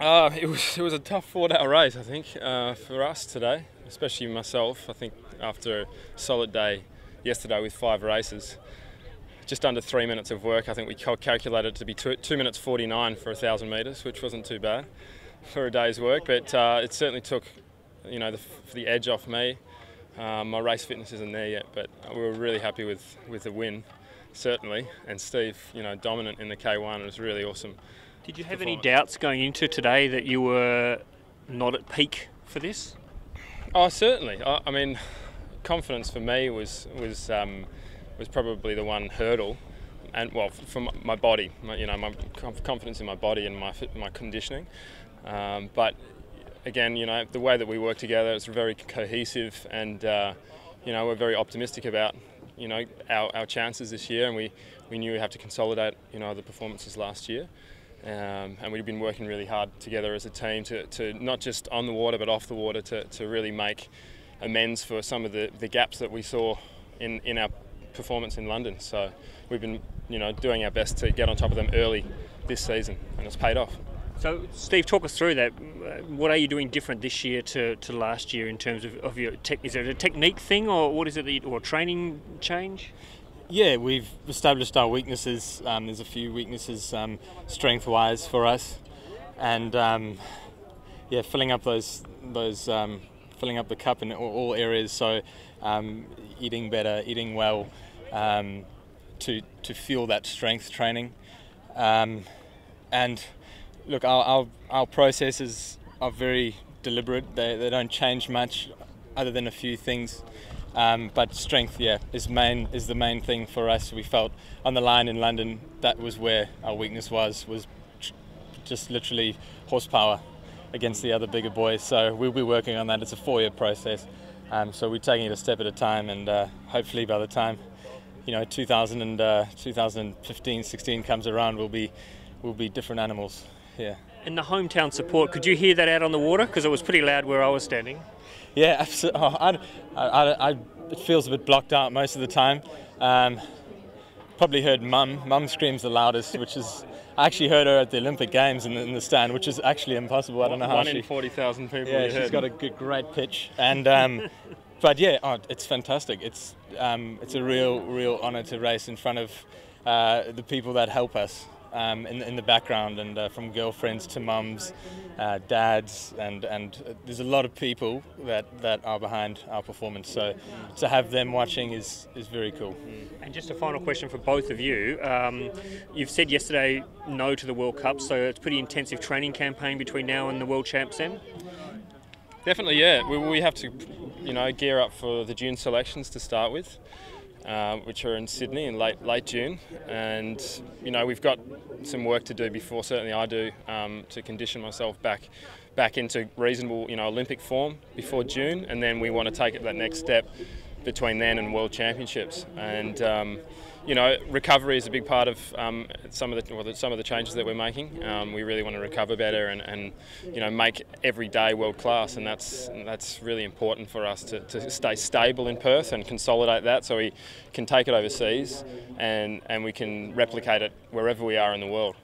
It was a tough 4-day race, I think, for us today, especially myself. I think after a solid day yesterday with 5 races, just under 3 minutes of work. I think we calculated it to be 2 minutes 49 for 1,000 metres, which wasn't too bad for a day's work. But it certainly took, the edge off me. My race fitness isn't there yet, but we were really happy with the win, certainly. And Steve, dominant in the K1. It was really awesome. Did you have any doubts going into today that you were not at peak for this? Oh, certainly. I mean, confidence for me was probably the one hurdle, and well, for my body, my confidence in my body and my conditioning. But again, the way that we work together, it's very cohesive, and we're very optimistic about our chances this year, and we knew we have to consolidate the performances last year. And we've been working really hard together as a team to not just on the water but off the water to really make amends for some of the gaps that we saw in our performance in London. So we've been doing our best to get on top of them early this season, and it's paid off. So Steve, talk us through that. What are you doing different this year to last year in terms of your tech? Is it a technique thing, or what is it, or training change? Yeah, we've established our weaknesses. There's a few weaknesses strength-wise for us, and filling up filling up the cup in all areas. So eating better, eating well, to fuel that strength training. And look, our processes are very deliberate. They don't change much, other than a few things. But strength, is the main thing for us. We felt on the line in London that was where our weakness was just literally horsepower against the other bigger boys. So we'll be working on that. It's a 4-year process. So we're taking it a step at a time, and hopefully by the time 2015, 16 comes around, we'll be different animals here. And the hometown support, could you hear that out on the water? Because it was pretty loud where I was standing. Yeah, absolutely. It feels a bit blocked out most of the time. Probably heard Mum screams the loudest, which is, I actually heard her at the Olympic Games in the stand, which is actually impossible. I don't know how 1 in 40,000 people. Yeah, she's got a great pitch, and but yeah, it's fantastic. It's a real honour to race in front of the people that help us. In the background, and from girlfriends to mums, dads, and there's a lot of people that are behind our performance. So to have them watching is very cool. And just a final question for both of you. You've said yesterday no to the World Cup, so it's a pretty intensive training campaign between now and the World Champs then? Definitely, yeah. We have to, gear up for the June selections to start with. Which are in Sydney in late June, and we've got some work to do before, certainly I do, to condition myself back into reasonable Olympic form before June, and then we want to take it that next step between then and World Championships. And recovery is a big part of some of the changes that we're making. We really want to recover better and make every day world class, and that's really important for us to stay stable in Perth and consolidate that, so we can take it overseas and we can replicate it wherever we are in the world.